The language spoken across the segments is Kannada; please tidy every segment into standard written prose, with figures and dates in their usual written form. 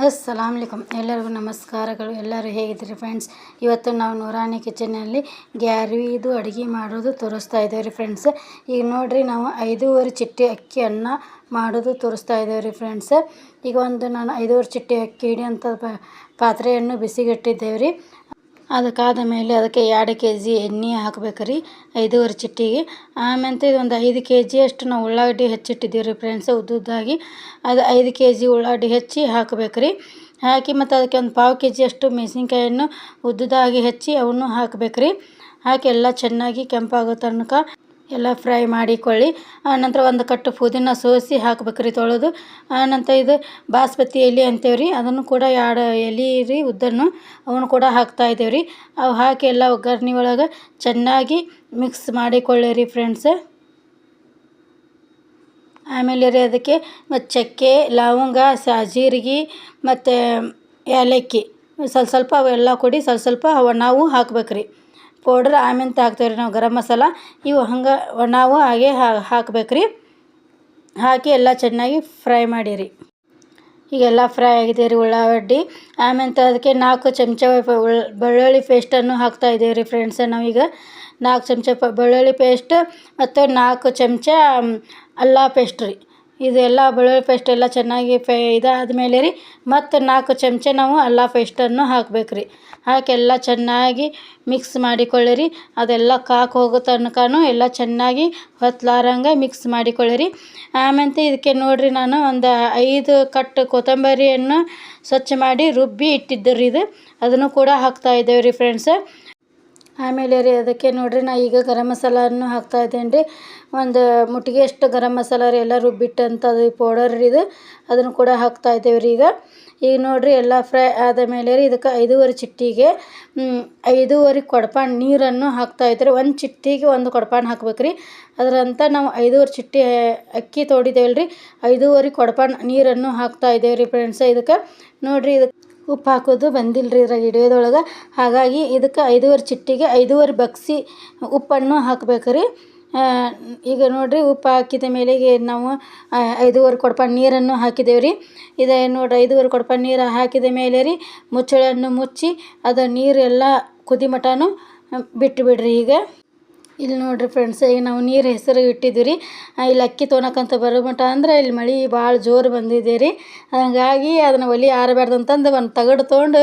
ಅಸ್ಸಲಾಮುಅಲೈಕುಮ್. ಎಲ್ಲರಿಗೂ ನಮಸ್ಕಾರಗಳು. ಎಲ್ಲರೂ ಹೇಗಿದ್ದೀರಿ ಫ್ರೆಂಡ್ಸ್? ಇವತ್ತು ನಾವು ನೂರಾನಿ ಕಿಚನಲ್ಲಿ ಗ್ಯಾರ್ವಿದು ಅಡುಗೆ ಮಾಡೋದು ತೋರಿಸ್ತಾ ಇದ್ದೇವೆ ರೀ ಫ್ರೆಂಡ್ಸ್. ಈಗ ನೋಡಿರಿ, ನಾವು 5.5 ಚಿಟ್ಟೆ ಅಕ್ಕಿ ಅನ್ನ ಮಾಡೋದು ತೋರಿಸ್ತಾ ಇದ್ದೇವೆ ರೀ ಫ್ರೆಂಡ್ಸ್. ಈಗ ನಾನು 5.5 ಚಿಟ್ಟೆ ಅಕ್ಕಿ ಹಿಡಿಯೋಂಥ ಪಾತ್ರೆಯನ್ನು ಬಿಸಿಗಿಟ್ಟಿದ್ದೇವೆ ರೀ. ಅದಕ್ಕಾದ ಮೇಲೆ ಅದಕ್ಕೆ 2 kg ಎಣ್ಣೆ ಹಾಕಬೇಕು ರೀ 5.5 ಚಿಟ್ಟಿಗೆ. ಆಮೇಲೆ ಇದೊಂದು 5 kg ಅಷ್ಟು ನಾವು ಉಳ್ಳಾಗಡ್ಡಿ ಹೆಚ್ಚಿಟ್ಟಿದ್ದೀವಿ ರೀ ಫ್ರೆಂಡ್ಸ್, ಉದ್ದುದ್ದಾಗಿ. ಅದು 5 kg ಉಳ್ಳಾಗಡ್ಡಿ ಹೆಚ್ಚಿ ಹಾಕಬೇಕು ರೀ. ಹಾಕಿ ಮತ್ತು ಅದಕ್ಕೆ ಒಂದು 1/4 kg ಅಷ್ಟು ಮೆಣಸಿನ್ಕಾಯನ್ನು ಉದ್ದುದಾಗಿ ಹೆಚ್ಚಿ ಅವನ್ನು ಹಾಕಬೇಕು ರೀ. ಹಾಕಿ ಎಲ್ಲ ಚೆನ್ನಾಗಿ ಕೆಂಪಾಗೋ ತನಕ ಎಲ್ಲ ಫ್ರೈ ಮಾಡಿಕೊಳ್ಳಿ. ಆನಂತರ ಒಂದು ಕಟ್ಟು ಪುದೀನ ಸೋಸಿ ಹಾಕ್ಬೇಕು ರೀ ತೊಳೆದು. ಆನಂತರ ಇದು ಬಾಸ್ಮತಿ ಎಲೆ ಅಂತೇವೆ ರೀ, ಅದನ್ನು ಕೂಡ 2 ಎಲೆ ರೀ ಉದ್ದನ್ನು, ಅವನು ಕೂಡ ಹಾಕ್ತಾಯಿದ್ದೇವೆ ರೀ. ಅವು ಹಾಕಿ ಎಲ್ಲ ಒಗ್ಗರಣೆ ಒಳಗೆ ಚೆನ್ನಾಗಿ ಮಿಕ್ಸ್ ಮಾಡಿಕೊಳ್ಳಿರಿ ಫ್ರೆಂಡ್ಸ್. ಆಮೇಲೆ ರೀ ಅದಕ್ಕೆ ಮತ್ತು ಚಕ್ಕೆ, ಲವಂಗ, ಜೀರಿಗೆ ಮತ್ತು ಏಲಕ್ಕಿ ಸ್ವಲ್ಪ ಅವೆಲ್ಲ ಕೊಡಿ, ಸ್ವಲ್ಪ ನಾವು ಹಾಕ್ಬೇಕು ರೀ ಪೌಡ್ರ್. ಆಮೇಲೆ ಹಾಕ್ತೇವೆ ರೀ ನಾವು ಗರಂ ಮಸಾಲ. ಇವು ಹಂಗೆ ನಾವು ಹಾಗೆ ಹಾಕ್ಬೇಕು ರೀ. ಹಾಕಿ ಎಲ್ಲ ಚೆನ್ನಾಗಿ ಫ್ರೈ ಮಾಡಿರಿ. ಈಗೆಲ್ಲ ಫ್ರೈ ಆಗಿದೆ ರೀ ಉಳ್ಳಾಗಡ್ಡಿ. ಆಮೇಲೆ ಅದಕ್ಕೆ 4 ಚಮಚ ಬೆಳ್ಳುಳ್ಳಿ ಪೇಸ್ಟನ್ನು ಹಾಕ್ತಾಯಿದ್ದೇವೆ ರೀ ಫ್ರೆಂಡ್ಸ್. ನಾವೀಗ 4 ಚಮಚ ಬೆಳ್ಳುಳ್ಳಿ ಪೇಸ್ಟ್ ಮತ್ತು 4 ಚಮಚ ಅಲ್ಲ ಪೇಸ್ಟ್ ರೀ. ಇದೆಲ್ಲ ಬೆಳ್ಳುಳ್ಳಿ ಪೇಸ್ಟ್ ಎಲ್ಲ ಚೆನ್ನಾಗಿ ಇದಾದಮೇಲೆ ರೀ ಮತ್ತು 4 ಚಮಚ ನಾವು ಅಲ್ಲ ಪೇಸ್ಟನ್ನು ಹಾಕ್ಬೇಕು ರೀ. ಹಾಕಿ ಎಲ್ಲ ಚೆನ್ನಾಗಿ ಮಿಕ್ಸ್ ಮಾಡಿಕೊಳ್ಳಿರಿ. ಅದೆಲ್ಲ ಹೋಗೋ ತನಕನೂ ಎಲ್ಲ ಚೆನ್ನಾಗಿ ಹೊತ್ತಲಾರಂಗೆ ಮಿಕ್ಸ್ ಮಾಡಿಕೊಳ್ಳಿರಿ. ಆಮೇಲೆ ಇದಕ್ಕೆ ನೋಡಿರಿ, ನಾನು ಒಂದು 5 ಕಟ್ಟು ಕೊತ್ತಂಬರಿಯನ್ನು ಸ್ವಚ್ಛ ಮಾಡಿ ರುಬ್ಬಿ ಇಟ್ಟಿದ್ದೆ ರೀ ಇದು, ಅದನ್ನು ಕೂಡ ಹಾಕ್ತಾಯಿದ್ದೇವೆ ರೀ ಫ್ರೆಂಡ್ಸ್. ಆಮೇಲೆ ರೀ ಅದಕ್ಕೆ ನೋಡಿರಿ, ನಾ ಈಗ ಗರಂ ಮಸಾಲನ್ನು ಹಾಕ್ತಾಯಿದ್ದೇನೆ ರೀ. ಒಂದು ಮುಟ್ಟಿಗೆ ಅಷ್ಟು ಗರಂ ಮಸಾಲ ರೀ, ಎಲ್ಲ ರುಬ್ಬಿಟ್ಟಂಥದ್ದು ಪೌಡರ್ ರೀ ಇದು, ಅದನ್ನು ಕೂಡ ಹಾಕ್ತಾಯಿದ್ದೇವೆ ರೀ ಈಗ ನೋಡಿರಿ ಎಲ್ಲ ಫ್ರೈ ಆದ ಮೇಲೆ ರೀ ಇದಕ್ಕೆ 5.5 ಚಿಟ್ಟಿಗೆ 5.5 ಕೊಡಪಾನ ನೀರನ್ನು ಹಾಕ್ತಾಯಿದ್ದಾರೆ. 1 ಚಿಟ್ಟಿಗೆ 1 ಕೊಡಪಾನ ಹಾಕ್ಬೇಕು ರೀ. ಅದರಂತ ನಾವು 5.5 ಚಿಟ್ಟಿ ಅಕ್ಕಿ ತೊಗೊಂಡಿದ್ದೇವಲ್ಲ ರೀ, 5.5 ಕೊಡಪಾನ ನೀರನ್ನು ಹಾಕ್ತಾಯಿದ್ದೇವೆ ರೀ ಫ್ರೆಂಡ್ಸ್. ಇದಕ್ಕೆ ನೋಡಿರಿ, ಇದಕ್ಕೆ ಉಪ್ಪು ಹಾಕೋದು ಬಂದಿಲ್ಲ ರೀ ಇದ್ರಾಗ ಹಿಡಿಯೋದೊಳಗೆ. ಹಾಗಾಗಿ ಇದಕ್ಕೆ 5.5 ಚಿಟ್ಟಿಗೆ 5.5 ಬಗ್ಸಿ ಉಪ್ಪನ್ನು ಹಾಕಬೇಕು ರೀ. ಈಗ ನೋಡಿರಿ, ಉಪ್ಪು ಹಾಕಿದ ಮೇಲೆ ಈಗ ನಾವು 5.5 ಕೊಡಪಾನ ನೀರನ್ನು ಹಾಕಿದ್ದೇವೆ ರೀ. ಇದು ನೋಡಿರಿ, 5.5 ಕೊಡಪಾನ ನೀರು ಹಾಕಿದ ಮೇಲೆ ರೀ ಮುಚ್ಚಳನ್ನು ಮುಚ್ಚಿ ಅದು ನೀರೆಲ್ಲ ಕುದಿ ಮಟನೂ ಬಿಟ್ಟು ಬಿಡ್ರಿ. ಈಗ ಇಲ್ಲಿ ನೋಡಿರಿ ಫ್ರೆಂಡ್ಸ್, ಈಗ ನಾವು ನೀರು ಹೆಸರು ಇಟ್ಟಿದ್ದೀವಿ ರೀ. ಇಲ್ಲಿ ಅಕ್ಕಿ ತೊಗೊಳಕಂತ ಬರೋ ಮಟ ಅಂದ್ರೆ ಇಲ್ಲಿ ಮಳೆ ಭಾಳ ಜೋರು ಬಂದಿದೆ ರೀ. ಹಾಗಾಗಿ ಅದನ್ನು ಒಲೆ ಆರಬಾರ್ದು ಅಂತಂದು ಒಂದು ತಗಡು ತೊಗೊಂಡು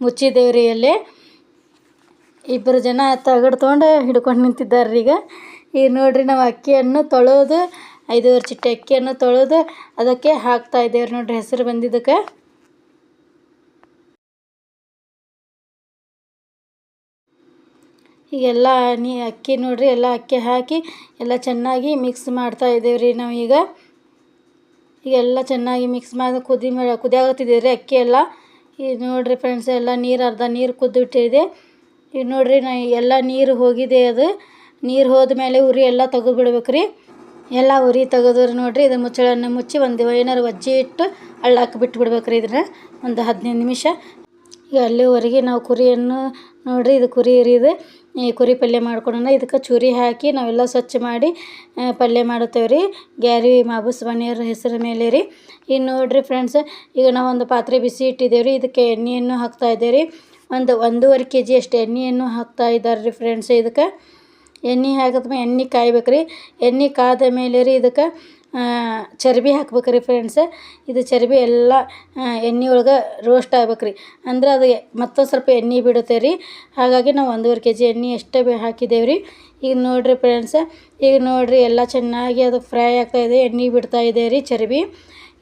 ಮುಚ್ಚಿದ್ದೇವೆ ರೀ. ಅಲ್ಲೇ 2 ಜನ ತಗಡು ತೊಗೊಂಡು ಹಿಡ್ಕೊಂಡು ನಿಂತಿದ್ದಾರೆ ರೀ. ಈಗ ನೋಡಿರಿ, ನಾವು ಅಕ್ಕಿಯನ್ನು ತೊಳೆದು 5.5 ಚಿಟ್ಟೆ ಅಕ್ಕಿಯನ್ನು ತೊಳೆದು ಅದಕ್ಕೆ ಹಾಕ್ತಾಯಿದ್ದೇವೆ ರೀ. ನೋಡಿರಿ ಹೆಸರು ಬಂದಿದ್ದಕ್ಕೆ. ಈಗೆಲ್ಲ ಅಕ್ಕಿ ನೋಡಿರಿ, ಎಲ್ಲ ಅಕ್ಕಿ ಹಾಕಿ ಎಲ್ಲ ಚೆನ್ನಾಗಿ ಮಿಕ್ಸ್ ಮಾಡ್ತಾಯಿದ್ದೇವೆ ರೀ ನಾವು ಈಗ ಎಲ್ಲ ಚೆನ್ನಾಗಿ ಮಿಕ್ಸ್ ಮಾಡಿ ಕುದಿಯಾಗತ್ತಿದೆ ರೀ ಅಕ್ಕಿ ಎಲ್ಲ. ಈಗ ನೋಡಿರಿ ಫ್ರೆಂಡ್ಸ್, ಎಲ್ಲ ಅರ್ಧ ನೀರು ಕುದ್ದುಬಿಟ್ಟಿದೆ. ಈಗ ನೋಡಿರಿ, ಎಲ್ಲ ನೀರು ಹೋಗಿದೆ. ಅದು ನೀರು ಹೋದ್ಮೇಲೆ ಉರಿ ಎಲ್ಲ ತೆಗೆದು ಬಿಡ್ಬೇಕು ರೀ. ಎಲ್ಲ ಉರಿ ತೆಗೆದ್ರೆ ನೋಡಿರಿ, ಇದು ಮುಚ್ಚಳನ್ನು ಮುಚ್ಚಿ ಒಂದು ಏನಾರು ಒಜ್ಜೆ ಇಟ್ಟು ಹಳ್ಳಕ್ಕೆ ಬಿಟ್ಟು ಬಿಡ್ಬೇಕು ರೀ. ಇದನ್ನ ಒಂದು 15 ನಿಮಿಷ. ಈಗ ಅಲ್ಲಿವರೆಗೆ ನಾವು ಕುರಿಯನ್ನು ನೋಡಿರಿ, ಇದು ಕುರಿ ರೀ. ಇದು ಈ ಕುರಿ ಪಲ್ಯ ಮಾಡ್ಕೊಳ್ಳೋಣ. ಇದಕ್ಕೆ ಚೂರಿ ಹಾಕಿ ನಾವೆಲ್ಲ ಸ್ವಚ್ಛ ಮಾಡಿ ಪಲ್ಯ ಮಾಡುತ್ತೇವೆ ರೀ. ಗ್ಯಾರಿ ಮಾಬೂಸ್ ಬನ್ನಿಯರ ಹೆಸರು ಮೇಲೆ ರೀ. ಈಗ ನೋಡಿರಿ ಫ್ರೆಂಡ್ಸ್, ಈಗ ನಾವು ಒಂದು ಪಾತ್ರೆ ಬಿಸಿ ಇಟ್ಟಿದ್ದೇವೆ ರೀ. ಇದಕ್ಕೆ ಎಣ್ಣೆಯನ್ನು ಹಾಕ್ತಾಯಿದ್ದೇವೆ ರೀ. 1.5 kg ಅಷ್ಟು ಎಣ್ಣೆಯನ್ನು ಹಾಕ್ತಾಯಿದ್ದಾರೆ ರೀ ಫ್ರೆಂಡ್ಸ್. ಇದಕ್ಕೆ ಎಣ್ಣೆ ಹಾಕಿದ್ಮೇಲೆ ಎಣ್ಣೆ ಕಾಯ್ಬೇಕು ರೀ. ಎಣ್ಣೆ ಕಾದ ಮೇಲೆ ರೀ ಇದಕ್ಕೆ ಚರ್ಬಿ ಹಾಕ್ಬೇಕು ರೀ ಫ್ರೆಂಡ್ಸ್. ಇದು ಚರ್ಬಿ ಎಲ್ಲ ಎಣ್ಣೆ ಒಳಗೆ ರೋಸ್ಟ್ ಆಗ್ಬೇಕು ರೀ. ಅಂದ್ರೆ ಅದು ಮತ್ತೊಂದು ಸ್ವಲ್ಪ ಎಣ್ಣೆ ಬಿಡುತ್ತೆ ರೀ. ಹಾಗಾಗಿ ನಾವು 1.5 kg ಎಣ್ಣೆ ಅಷ್ಟೇ ಹಾಕಿದ್ದೇವೆ ರೀ. ಈಗ ನೋಡಿರಿ ಫ್ರೆಂಡ್ಸ್, ಈಗ ನೋಡಿರಿ ಎಲ್ಲ ಚೆನ್ನಾಗಿ ಅದು ಫ್ರೈ ಆಗ್ತಾಯಿದೆ, ಎಣ್ಣೆ ಬಿಡ್ತಾಯಿದೆ ರೀ ಚರ್ಬಿ.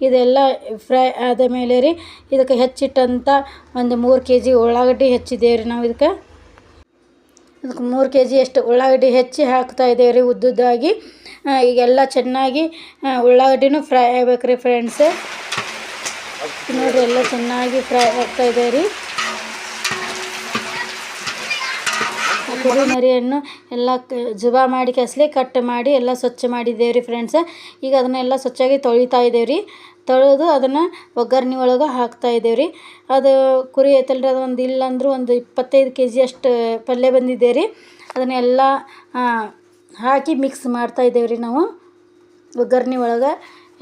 ಇದೆಲ್ಲ ಫ್ರೈ ಆದ ಮೇಲೆ ರೀ ಇದಕ್ಕೆ ಹೆಚ್ಚಿಟ್ಟಂಥ ಒಂದು 3 kg ಉಳ್ಳಾಗಡ್ಡಿ ಹೆಚ್ಚಿದ್ದೇವೆ ರೀ ನಾವು. ಇದಕ್ಕೆ 3 kg ಅಷ್ಟು ಉಳ್ಳಾಗಡ್ಡಿ ಹೆಚ್ಚಿ ಹಾಕ್ತಾಯಿದ್ದೇವೆ ರೀ ಉದ್ದುದ್ದಾಗಿ. ಈಗೆಲ್ಲ ಚೆನ್ನಾಗಿ ಉಳ್ಳಾಗಡ್ಡಿನೂ ಫ್ರೈ ಆಗ್ಬೇಕು ರೀ ಫ್ರೆಂಡ್ಸ್. ನೋಡಿರಿ, ಎಲ್ಲ ಚೆನ್ನಾಗಿ ಫ್ರೈ ಆಗ್ತಾಯಿದೆ ರೀ. ಕುರಿ ಮರಿಯನ್ನು ಎಲ್ಲ ಜುಬಾ ಮಾಡಿ ಕೆಸಲಿ ಕಟ್ ಮಾಡಿ ಎಲ್ಲ ಸ್ವಚ್ಛ ಮಾಡಿದ್ದೇವೆ ರೀ ಫ್ರೆಂಡ್ಸ್. ಈಗ ಅದನ್ನೆಲ್ಲ ಸ್ವಚ್ಛಾಗಿ ತೊಳಿತಾ ಇದ್ದೇವೆ ರೀ. ತೊಳೆದು ಅದನ್ನು ಒಗ್ಗರಣೆ ಒಳಗೆ ಹಾಕ್ತಾಯಿದ್ದೇವೆ ರೀ. ಅದು ಕುರಿ ಐತಲ್ರಿ, ಅದು ಒಂದು ಇಲ್ಲಂದ್ರೂ ಒಂದು 25 kg ಅಷ್ಟು ಪಲ್ಯ ಬಂದಿದೆ ರೀ. ಅದನ್ನೆಲ್ಲ ಹಾಕಿ ಮಿಕ್ಸ್ ಮಾಡ್ತಾಯಿದ್ದೇವೆ ರೀ ನಾವು ಒಗ್ಗರಣೆ ಒಳಗೆ.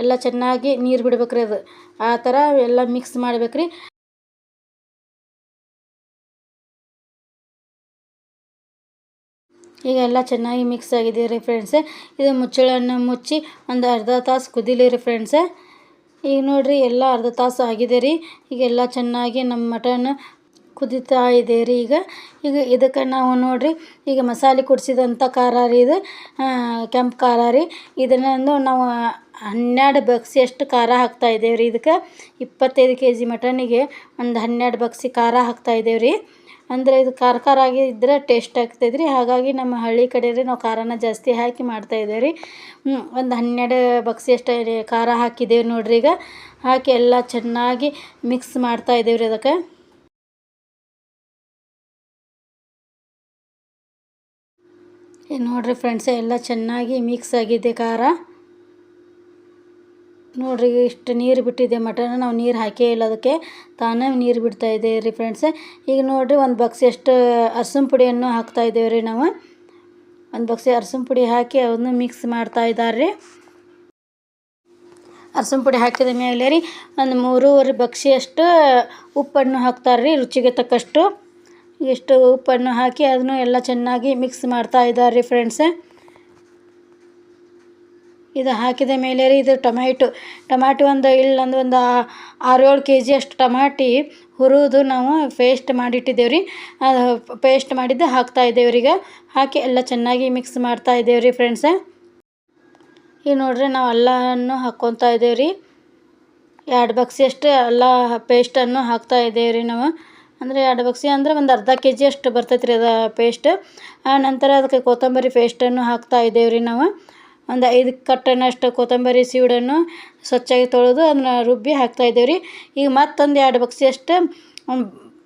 ಎಲ್ಲ ಚೆನ್ನಾಗಿ ನೀರು ಬಿಡ್ಬೇಕು ರೀ. ಅದು ಆ ಥರ ಎಲ್ಲ ಮಿಕ್ಸ್ ಮಾಡ್ಬೇಕು ರೀ. ಈಗ ಎಲ್ಲ ಚೆನ್ನಾಗಿ ಮಿಕ್ಸ್ ಆಗಿದೆ ರೀ ಫ್ರೆಂಡ್ಸೆ. ಇದು ಮುಚ್ಚಳವನ್ನು ಮುಚ್ಚಿ ಒಂದು ಅರ್ಧ ತಾಸು ಕುದೀಲಿ ರೀ ಫ್ರೆಂಡ್ಸೆ. ಈಗ ನೋಡಿರಿ ಎಲ್ಲ ಅರ್ಧ ತಾಸು ಆಗಿದೆ ರೀ. ಈಗೆಲ್ಲ ಚೆನ್ನಾಗಿ ನಮ್ಮ ಮಟನ್ ಕುದೀತಾ ಇದೆ ರೀ. ಈಗ ಇದಕ್ಕೆ ನಾವು ನೋಡಿರಿ ಈಗ ಮಸಾಲೆ ಕುದಿಸಿದಂಥ ಖಾರ ರೀ, ಇದು ಕೆಂಪು ಖಾರ ರೀ. ಇದನ್ನು ನಾವು 12 ಬಗ್ಸಿಯಷ್ಟು ಖಾರ ಹಾಕ್ತಾಯಿದ್ದೇವೆ ರೀ. ಇದಕ್ಕೆ 25 kg ಮಟನಿಗೆ ಒಂದು 12 ಬಗ್ಸಿ ಖಾರ ಹಾಕ್ತಾಯಿದ್ದೇವೆ ರೀ. ಅಂದರೆ ಇದು ಖಾರ ಆಗಿದ್ದರೆ ಟೇಸ್ಟ್ ಆಗ್ತದೆ ರೀ. ಹಾಗಾಗಿ ನಮ್ಮ ಹಳ್ಳಿ ಕಡೆ ರೀ ನಾವು ಖಾರನ ಜಾಸ್ತಿ ಹಾಕಿ ಮಾಡ್ತಾಯಿದ್ದೇವೆ ರೀ. ಒಂದು 12 ಬಗ್ಸಿಯಷ್ಟು ಖಾರ ಹಾಕಿದ್ದೇವೆ ನೋಡಿರಿ. ಈಗ ಹಾಕಿ ಎಲ್ಲ ಚೆನ್ನಾಗಿ ಮಿಕ್ಸ್ ಮಾಡ್ತಾಯಿದ್ದೇವೆ ರೀ. ಅದಕ್ಕೆ ನೋಡಿರಿ ಫ್ರೆಂಡ್ಸೆ ಎಲ್ಲ ಚೆನ್ನಾಗಿ ಮಿಕ್ಸ್ ಆಗಿದೆ ಖಾರ. ನೋಡಿರಿ ಇಷ್ಟು ನೀರು ಬಿಟ್ಟಿದೆ ಮಟನ್, ನಾವು ನೀರು ಹಾಕೇ ಇಲ್ಲ, ಅದಕ್ಕೆ ತಾನೇ ನೀರು ಬಿಡ್ತಾ ಇದೆ ರೀ ಫ್ರೆಂಡ್ಸೆ. ಈಗ ನೋಡಿರಿ ಒಂದು ಬಗ್ಸಿಯಷ್ಟು ಅರಸಿನ ಪುಡಿಯನ್ನು ಹಾಕ್ತಾಯಿದ್ದೇವೆ ರೀ. ನಾವು ಒಂದು ಬಗ್ಸಿ ಅರಸಿನ ಪುಡಿ ಹಾಕಿ ಅದನ್ನು ಮಿಕ್ಸ್ ಮಾಡ್ತಾ ಇದ್ದಾರೆ ರೀ. ಅರಸಿನ ಪುಡಿ ಹಾಕಿದ ಮೇಲೆ ರೀ ಒಂದು 3.5 ಬಗ್ಸಿಯಷ್ಟು ಉಪ್ಪನ್ನು ಹಾಕ್ತಾರೆ ರೀ, ರುಚಿಗೆ ತಕ್ಕಷ್ಟು. ಇಷ್ಟು ಉಪ್ಪನ್ನು ಹಾಕಿ ಅದನ್ನು ಎಲ್ಲ ಚೆನ್ನಾಗಿ ಮಿಕ್ಸ್ ಮಾಡ್ತಾ ಇದ್ದಾರೆ ರೀ ಫ್ರೆಂಡ್ಸೆ. ಇದು ಹಾಕಿದ ಮೇಲೆ ರೀ ಇದು ಟೊಮ್ಯಾಟೊ ಒಂದು 6-7 kg ಅಷ್ಟು ಟಮಾಟಿ ಹುರಿದು ನಾವು ಪೇಸ್ಟ್ ಮಾಡಿಟ್ಟಿದ್ದೇವೆ ರೀ. ಪೇಸ್ಟ್ ಮಾಡಿದ್ದು ಹಾಕ್ತಾಯಿದ್ದೇವೆ ರೀ. ಈಗ ಹಾಕಿ ಎಲ್ಲ ಚೆನ್ನಾಗಿ ಮಿಕ್ಸ್ ಮಾಡ್ತಾ ಇದ್ದೇವೆ ರೀ ಫ್ರೆಂಡ್ಸೆ. ಈಗ ನೋಡ್ರಿ ನಾವು ಅಲ್ಲವನ್ನು ಹಾಕ್ಕೊತಾ ಇದ್ದೇವೆ ರೀ. 2 ಬಗ್ಸಿಯಷ್ಟು ಅಲ್ಲ ಪೇಸ್ಟನ್ನು ಹಾಕ್ತಾ ಇದ್ದೇವೆ ರೀ ನಾವು. ಅಂದರೆ 2 ಬಗ್ಸಿ ಅಂದರೆ ಒಂದು ಅರ್ಧ kg ಅಷ್ಟು ಬರ್ತೈತೆ ರೀ ಅದು ಪೇಸ್ಟ್. ಆ ನಂತರ ಅದಕ್ಕೆ ಕೊತ್ತಂಬರಿ ಪೇಸ್ಟನ್ನು ಹಾಕ್ತಾ ಇದ್ದೇವೆ ರೀ ನಾವು. ಒಂದು 5 ಕಟ್ಟನಷ್ಟು ಕೊತ್ತಂಬರಿ ಸೀಡನ್ನು ಸ್ವಚ್ಛಾಗಿ ತೊಳೆದು ಅದನ್ನ ರುಬ್ಬಿ ಹಾಕ್ತಾಯಿದ್ದೇವೆ ರೀ. ಈಗ ಮತ್ತೊಂದು 2 ಬಗ್ಸಿಯಷ್ಟು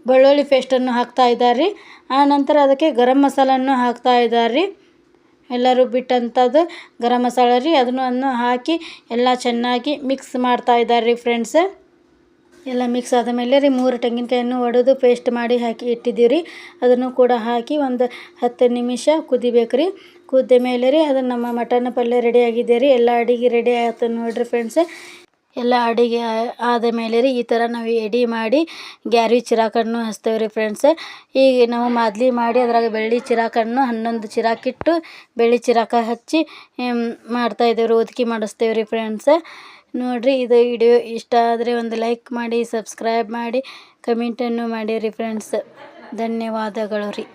ಬೆಳ್ಳುಳ್ಳಿ ಪೇಸ್ಟನ್ನು ಹಾಕ್ತಾ ಇದ್ದಾರೆ ರೀ. ಆ ನಂತರ ಅದಕ್ಕೆ ಗರಂ ಮಸಾಲನ್ನು ಹಾಕ್ತಾ ಇದ್ದಾರೆ ರೀ. ಎಲ್ಲ ರುಬ್ಬಿಟ್ಟಂಥದ್ದು ಗರಂ ಮಸಾಲ ರೀ. ಅದನ್ನು ಹಾಕಿ ಎಲ್ಲ ಚೆನ್ನಾಗಿ ಮಿಕ್ಸ್ ಮಾಡ್ತಾ ಇದ್ದಾರೆ ರೀ ಫ್ರೆಂಡ್ಸ್. ಎಲ್ಲ ಮಿಕ್ಸ್ ಆದ ಮೇಲೆ ರೀ 3 ತೆಂಗಿನಕಾಯನ್ನು ಒಡೆದು ಪೇಸ್ಟ್ ಮಾಡಿ ಹಾಕಿ ಇಟ್ಟಿದ್ದೀವಿ ರೀ. ಅದನ್ನು ಕೂಡ ಹಾಕಿ ಒಂದು 10 ನಿಮಿಷ ಕುದಿಬೇಕು ರೀ. ಕುದ್ದ ಮೇಲೆ ರೀ ಅದು ನಮ್ಮ ಮಟನ್ ಪಲ್ಯ ರೆಡಿ ಆಗಿದೆ ರೀ. ಎಲ್ಲ ಅಡುಗೆ ರೆಡಿ ಆಯ್ತು ನೋಡಿರಿ ಫ್ರೆಂಡ್ಸೆ. ಎಲ್ಲ ಅಡುಗೆ ಆದ ಮೇಲೆ ರೀ ಈ ಥರ ನಾವು ಎಡೆ ಮಾಡಿ ಗ್ಯಾರಿ ಚಿರಾಕನ್ನು ಹಚ್ತೇವೆ ರೀ ಫ್ರೆಂಡ್ಸೆ. ಈಗ ನಾವು ಮಾದಲಿ ಮಾಡಿ ಅದ್ರಾಗ ಬೆಳ್ಳಿ ಚಿರಾಕನ್ನು 11 ಚಿರಾಕಿಟ್ಟು ಬೆಳ್ಳಿ ಚಿರಾಕ ಹಚ್ಚಿ ಮಾಡ್ತಾಯಿದ್ದೇವೆ ರೀ, ಒದಕಿ ಮಾಡಿಸ್ತೇವೆ ರೀ ಫ್ರೆಂಡ್ಸೆ. ನೋಡಿರಿ ಇದು ವಿಡಿಯೋ ಇಷ್ಟ ಆದರೆ ಒಂದು ಲೈಕ್ ಮಾಡಿ, ಸಬ್ಸ್ಕ್ರೈಬ್ ಮಾಡಿ, ಕಮೆಂಟನ್ನು ಮಾಡಿರಿ ಫ್ರೆಂಡ್ಸ್. ಧನ್ಯವಾದಗಳು ರೀ.